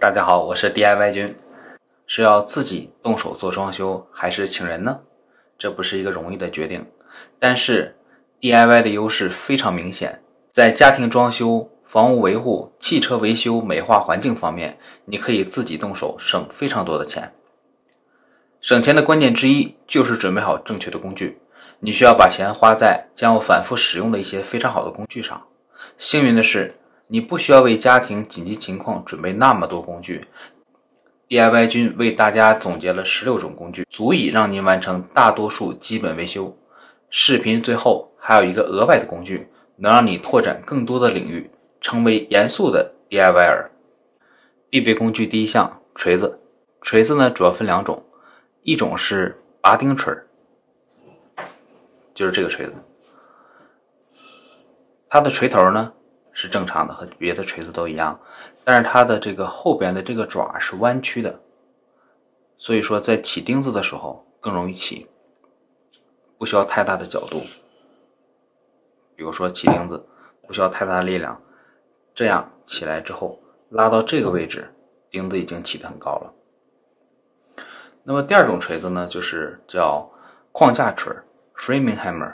大家好，我是 DIY 君。是要自己动手做装修还是请人呢？这不是一个容易的决定，但是 DIY 的优势非常明显，在家庭装修、房屋维护、汽车维修、美化环境方面，你可以自己动手省非常多的钱。省钱的关键之一就是准备好正确的工具，你需要把钱花在将要反复使用的一些非常好的工具上。幸运的是，你不需要为家庭紧急情况准备那么多工具。DIY 君为大家总结了16种工具，足以让您完成大多数基本维修。视频最后还有一个额外的工具，能让你拓展更多的领域，成为严肃的 DIYer。必备工具第一项，锤子。锤子呢主要分两种，一种是拔钉锤，就是这个锤子，它的锤头呢是正常的，和别的锤子都一样，但是它的这个后边的这个爪是弯曲的，所以说在起钉子的时候更容易起，不需要太大的角度。比如说起钉子不需要太大的力量，这样起来之后拉到这个位置，钉子已经起得很高了。那么第二种锤子呢，就是叫框架锤 framing hammer，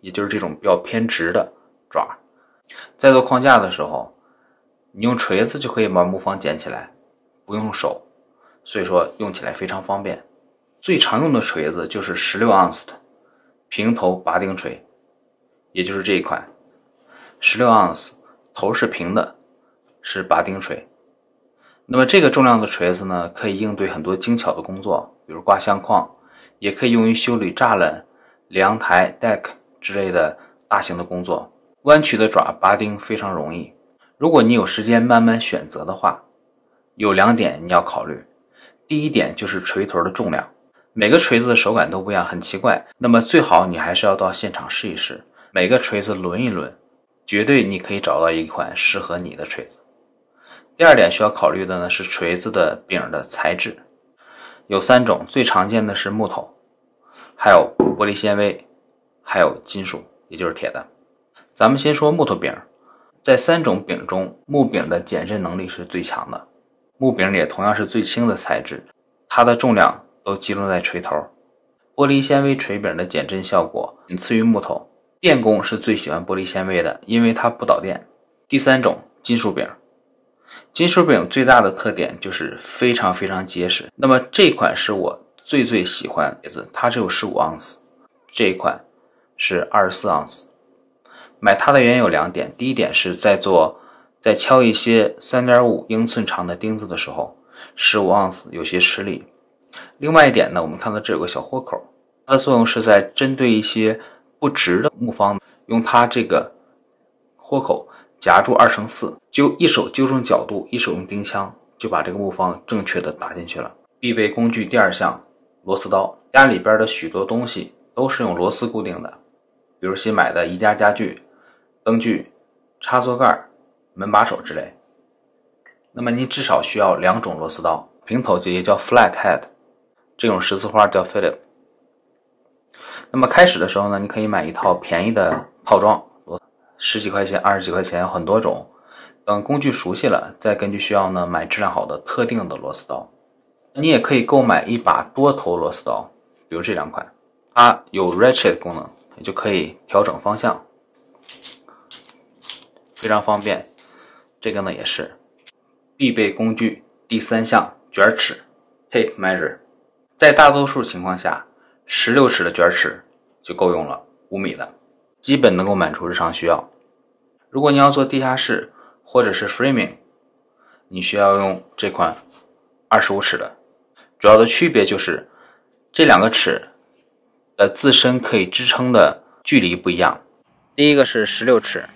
也就是这种比较偏直的爪。在做框架的时候，你用锤子就可以把木方捡起来，不用手，所以说用起来非常方便。最常用的锤子就是16盎司的平头拔钉锤，也就是这一款16盎司，头是平的，是拔钉锤。那么这个重量的锤子呢，可以应对很多精巧的工作，比如刮相框，也可以用于修理栅栏、阳台 deck 之类的大型的工作。弯曲的爪拔钉非常容易，如果你有时间慢慢选择的话，有两点你要考虑。第一点就是锤头的重量，每个锤子的手感都不一样，很奇怪，那么最好你还是要到现场试一试，每个锤子轮一轮，绝对你可以找到一款适合你的锤子。第二点需要考虑的呢是锤子的柄的材质，有3种，最常见的是木头，还有玻璃纤维，还有金属，也就是铁的。咱们先说木头柄，在3种柄中，木柄的减震能力是最强的，木柄也同样是最轻的材质，它的重量都集中在锤头。玻璃纤维锤柄的减震效果仅次于木头，电工是最喜欢玻璃纤维的，因为它不导电。第3种，金属柄。金属柄最大的特点就是非常非常结实，那么这款是我最喜欢的锤子，它只有15盎司，这一款是24盎司。买它的原因有2点，第一点是在敲一些 3.5 英寸长的钉子的时候，15盎司有些吃力。另外一点呢，我们看到这有个小豁口，它的作用是在针对一些不直的木方，用它这个豁口夹住2乘4，一手纠正角度，一手用钉枪，就把这个木方正确的打进去了。必备工具第2项，螺丝刀。家里边的许多东西都是用螺丝固定的，比如新买的宜家家具、灯具、插座盖、门把手之类。那么你至少需要2种螺丝刀，平头也叫 flat head， 这种十字花叫 Philip。 那么开始的时候呢，你可以买一套便宜的套装，10几块钱、20几块钱，很多种。等工具熟悉了，再根据需要呢买质量好的特定的螺丝刀。你也可以购买一把多头螺丝刀，比如这2款，它有 ratchet 功能，也就可以调整方向，非常方便。这个呢也是必备工具第3项，卷尺 tape measure。 在大多数情况下16尺的卷尺就够用了，5米的基本能够满足日常需要。如果你要做地下室或者是 framing， 你需要用这款25尺的。主要的区别就是这2个尺的自身可以支撑的距离不一样。第一个是16尺，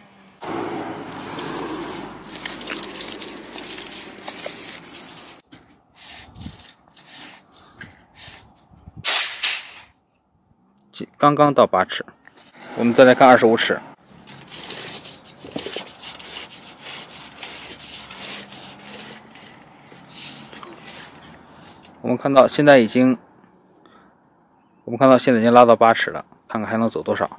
刚刚到8尺。我们再来看25尺，我们看到现在已经拉到8尺了，看看还能走多少。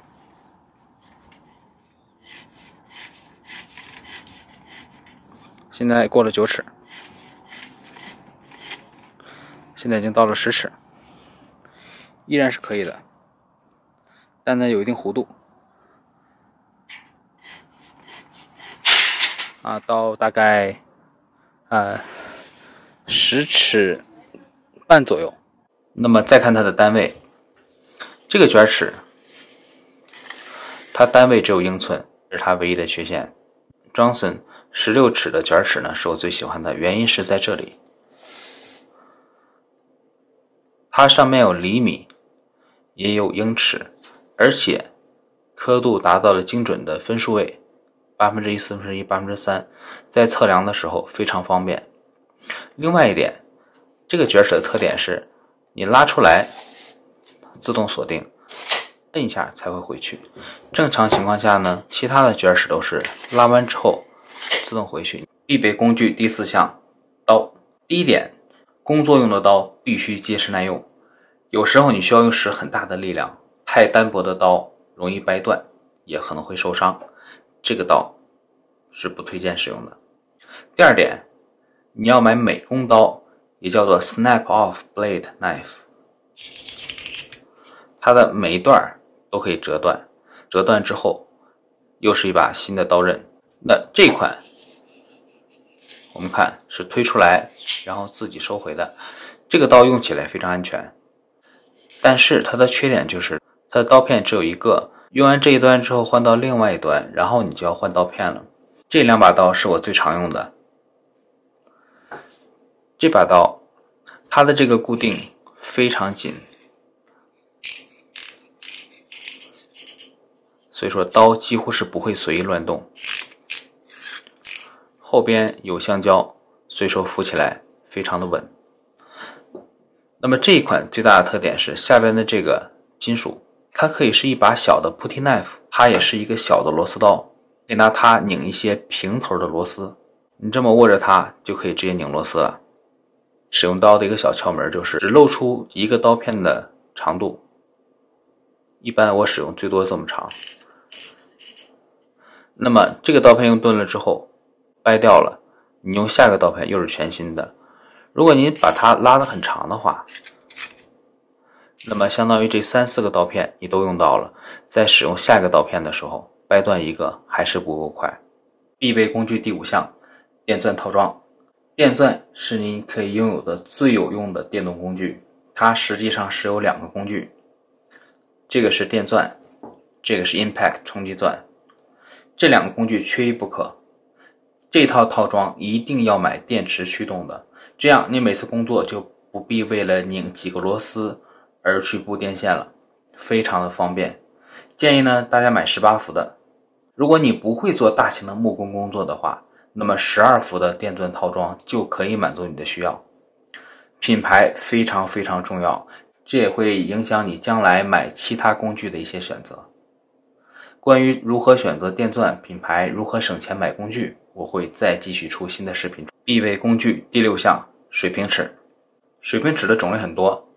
现在过了9尺。现在已经到了10尺，依然是可以的，但呢有一定弧度啊，到大概10尺半左右。那么再看它的单位，这个卷尺它单位只有英寸，这是它唯一的缺陷。Johnson 16尺的卷尺呢是我最喜欢的，原因是在这里，它上面有厘米也有英尺，而且刻度达到了精准的分数位，1/4、1/4、3%，在测量的时候非常方便。另外一点，这个卷尺的特点是你拉出来自动锁定，摁一下才会回去。正常情况下呢，其他的卷尺都是拉完之后自动回去。必备工具第4项，刀。第一点，工作用的刀必须结实耐用，有时候你需要使很大的力量，太单薄的刀容易掰断，也可能会受伤，这个刀是不推荐使用的。第二点，你要买美工刀，也叫做 snap off blade knife， 它的每一段都可以折断，折断之后又是一把新的刀刃。那这一款我们看是推出来然后自己收回的，这个刀用起来非常安全，但是它的缺点就是它的刀片只有一个，用完这一端之后换到另外一端，然后你就要换刀片了。这2把刀是我最常用的。这把刀它的这个固定非常紧，所以说刀几乎是不会随意乱动。后边有橡胶，随手扶起来非常的稳。那么这一款最大的特点是下边的这个金属，它可以是一把小的 putty knife， 它也是一个小的螺丝刀，可以拿它拧一些平头的螺丝，你这么握着它就可以直接拧螺丝了。使用刀的一个小窍门就是只露出一个刀片的长度，一般我使用最多这么长。那么这个刀片用钝了之后掰掉了，你用下个刀片又是全新的。如果你把它拉得很长的话，那么相当于这3、4个刀片你都用到了，在使用下一个刀片的时候掰断一个还是不够快。必备工具第5项，电钻套装。电钻是您可以拥有的最有用的电动工具，它实际上是有2个工具，这个是电钻，这个是 impact 冲击钻，这2个工具缺一不可。这套套装一定要买电池驱动的，这样你每次工作就不必为了拧几个螺丝而去布电线了，非常的方便。建议呢大家买18伏的，如果你不会做大型的木工工作的话，那么12伏的电钻套装就可以满足你的需要。品牌非常非常重要，这也会影响你将来买其他工具的一些选择。关于如何选择电钻品牌，如何省钱买工具，我会再继续出新的视频。必备工具第6项，水平尺。水平尺的种类很多，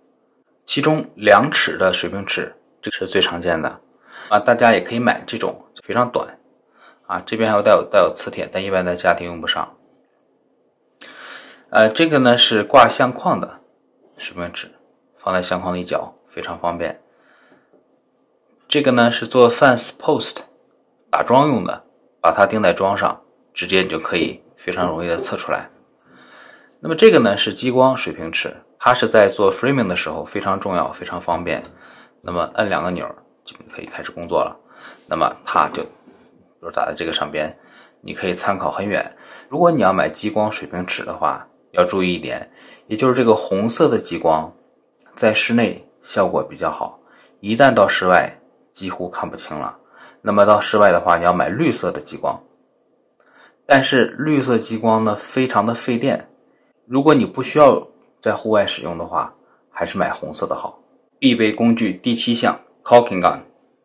其中2尺的水平尺这是最常见的大家也可以买这种非常短这边还有带有磁铁，但一般在家庭用不上。这个呢是挂相框的水平尺，放在相框的一角非常方便。这个呢是做 fence post 打桩用的，把它钉在桩上，直接你就可以非常容易的测出来。那么这个呢是激光水平尺，它是在做 framing 的时候非常重要，非常方便。那么摁2个钮就可以开始工作了。那么它就比如打在这个上边，你可以参考很远。如果你要买激光水平尺的话，要注意一点，也就是这个红色的激光在室内效果比较好，一旦到室外几乎看不清了。那么到室外的话，你要买绿色的激光，但是绿色激光呢非常的费电，如果你不需要在户外使用的话，还是买红色的好。必备工具第7项 caulking gun。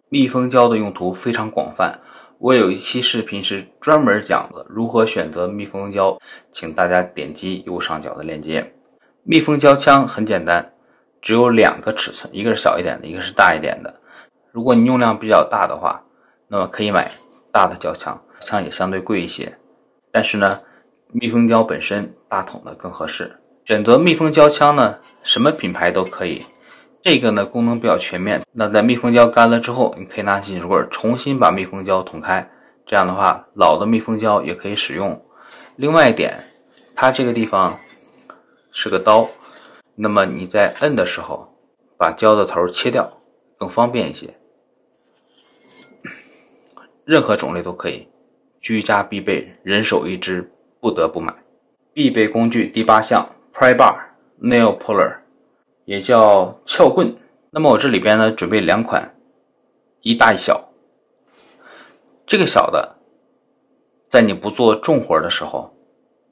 密封胶的用途非常广泛，我有一期视频是专门讲的如何选择密封胶，请大家点击右上角的链接。密封胶枪很简单，只有2个尺寸，一个是小一点的，一个是大一点的。如果你用量比较大的话，那么可以买大的胶枪，枪也相对贵一些，但是呢密封胶本身大筒的更合适，选择密封胶枪呢，什么品牌都可以。这个呢功能比较全面。那在密封胶干了之后，你可以拿起金属棍重新把密封胶捅开，这样的话老的密封胶也可以使用。另外一点，它这个地方是个刀，那么你在摁的时候把胶的头切掉，更方便一些。任何种类都可以，居家必备，人手一支，不得不买。必备工具第8项 Pry Bar Nail Puller， 也叫撬棍。那么我这里边呢准备2款，一大一小。这个小的在你不做重活的时候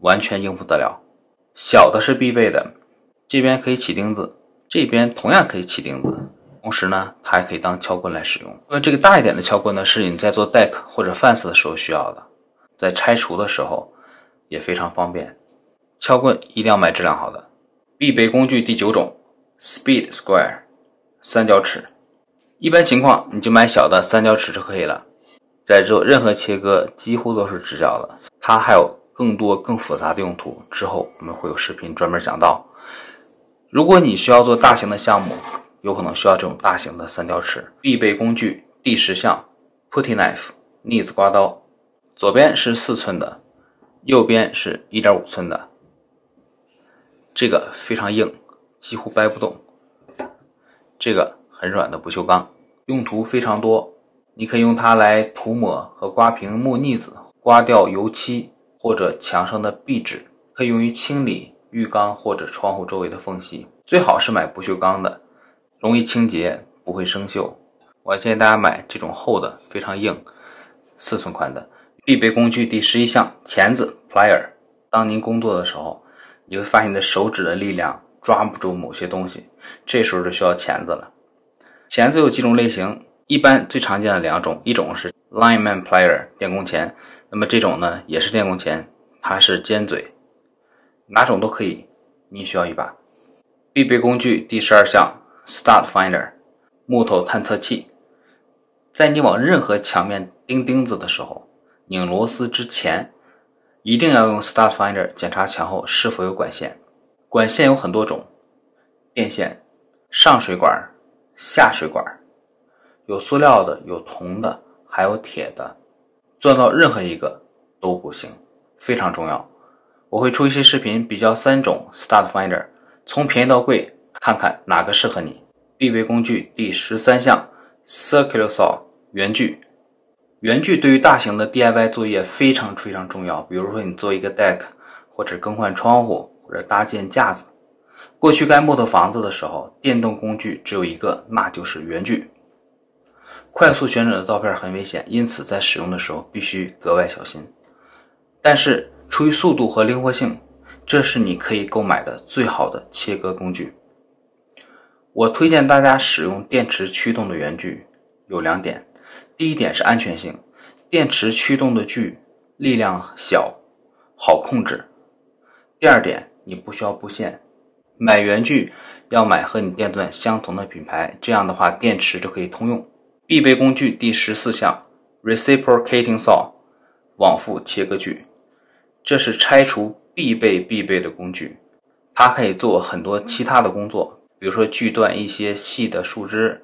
完全应付得了，小的是必备的。这边可以起钉子，这边同样可以起钉子，同时呢它还可以当撬棍来使用。那么这个大一点的撬棍呢是你在做 deck 或者 fence 的时候需要的，在拆除的时候也非常方便。撬棍一定要买质量好的。必备工具第9种 Speed Square 三角尺。一般情况你就买小的三角尺就可以了，在做任何切割几乎都是直角的。它还有更多更复杂的用途，之后我们会有视频专门讲到。如果你需要做大型的项目，有可能需要这种大型的三角尺。必备工具第10项 Putty Knife 腻子刮刀。左边是4寸的，右边是 1.5 寸的。这个非常硬，几乎掰不动。这个很软的不锈钢，用途非常多。你可以用它来涂抹和刮平木腻子，刮掉油漆或者墙上的壁纸，可以用于清理浴缸或者窗户周围的缝隙。最好是买不锈钢的，容易清洁，不会生锈。我建议大家买这种厚的，非常硬，4寸宽的。必备工具第11项钳子 Plier。 当您工作的时候，你会发现你的手指的力量抓不住某些东西，这时候就需要钳子了。钳子有几种类型，一般最常见的2种，一种是 Lineman Plier 电工钳，那么这种呢也是电工钳，它是尖嘴，哪种都可以，你需要一把。必备工具第12项 Stud Finder 木头探测器。在你往任何墙面钉钉子的时候，拧螺丝之前一定要用 Stud Finder 检查墙后是否有管线。管线有很多种，电线、上水管、下水管，有塑料的，有铜的，还有铁的，钻到任何一个都不行，非常重要。我会出一些视频比较3种 Stud Finder， 从便宜到贵，看看哪个适合你。必备工具第13项 Circular Saw 圆锯。圆锯对于大型的 DIY 作业非常非常重要，比如说你做一个 deck， 或者更换窗户，或者搭建架子。过去盖木头房子的时候，电动工具只有一个，那就是圆锯。快速旋转的刀片很危险，因此在使用的时候必须格外小心。但是出于速度和灵活性，这是你可以购买的最好的切割工具。我推荐大家使用电池驱动的圆锯，有2点。第一点是安全性，电池驱动的锯力量小，好控制。第2点，你不需要布线，买圆锯要买和你电钻相同的品牌，这样的话电池就可以通用。必备工具第14项 Reciprocating Saw 往复切割锯。这是拆除必备的工具，它可以做很多其他的工作，比如说锯断一些细的树枝，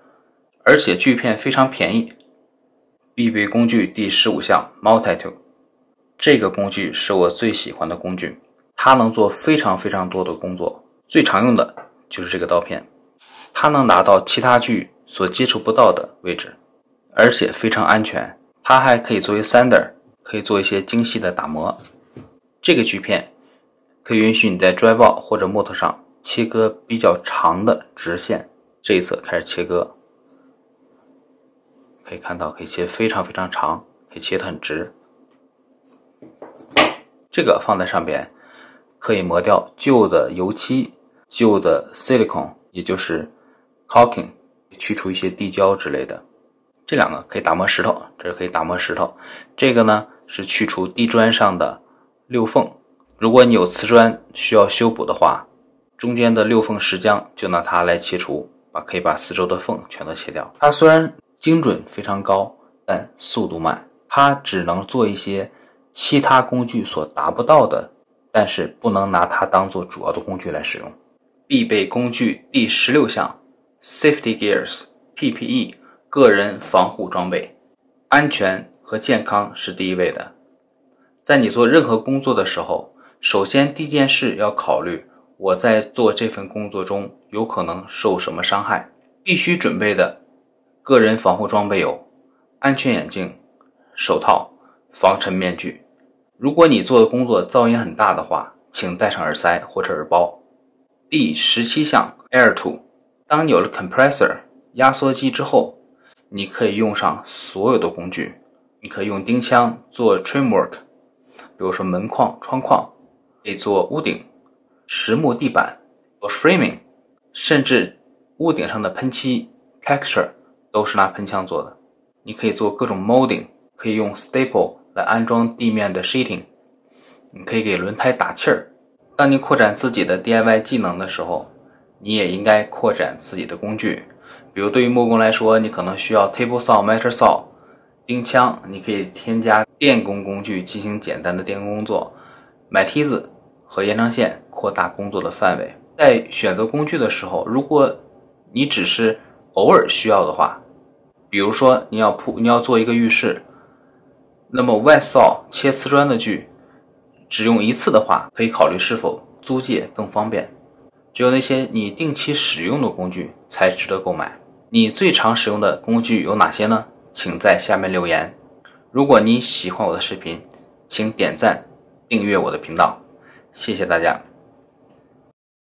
而且锯片非常便宜。必备工具第15项 Multi-Tool。 这个工具是我最喜欢的工具，它能做非常非常多的工作，最常用的就是这个刀片，它能拿到其他锯所接触不到的位置，而且非常安全。它还可以作为 sander， 可以做一些精细的打磨。这个锯片可以允许你在拽爆或者木头上切割比较长的直线。这一侧开始切割，可以看到可以切非常非常长，可以切得很直。这个放在上边可以磨掉旧的油漆、旧的 silicone， 也就是 caulking， 去除一些地胶之类的。这2个可以打磨石头，这是可以打磨石头。这个呢是去除地砖上的溜缝，如果你有瓷砖需要修补的话，中间的溜缝石浆就拿它来切除，可以把四周的缝全都切掉。它虽然精准非常高，但速度慢，它只能做一些其他工具所达不到的但是不能拿它当做主要的工具来使用。必备工具第16项 Safety Gears PPE 个人防护装备。安全和健康是第一位的。在你做任何工作的时候，首先第一件事要考虑我在做这份工作中有可能受什么伤害。必须准备的个人防护装备有安全眼镜、手套、防尘面具。如果你做的工作噪音很大的话，请带上耳塞或者耳包。第17项 Air Tool 当你有了 compressor 压缩机之后，你可以用上所有的工具。你可以用钉枪做 trimwork， 比如说门框、窗框，可以做屋顶、实木地板做 framing， 甚至屋顶上的喷漆 texture 都是拿喷枪做的。你可以做各种 molding， 可以用 staple 来安装地面的 sheeting， 你可以给轮胎打气儿。当你扩展自己的 DIY 技能的时候，你也应该扩展自己的工具。比如对于木工来说，你可能需要 table saw、miter saw、钉枪，你可以添加电工工具进行简单的电工工作，买梯子和延长线扩大工作的范围。在选择工具的时候，如果你只是偶尔需要的话，比如说你要做一个浴室，那么 wet saw 切瓷砖的锯只用一次的话，可以考虑是否租借更方便。只有那些你定期使用的工具才值得购买。你最常使用的工具有哪些呢？请在下面留言。如果你喜欢我的视频，请点赞订阅我的频道，谢谢大家。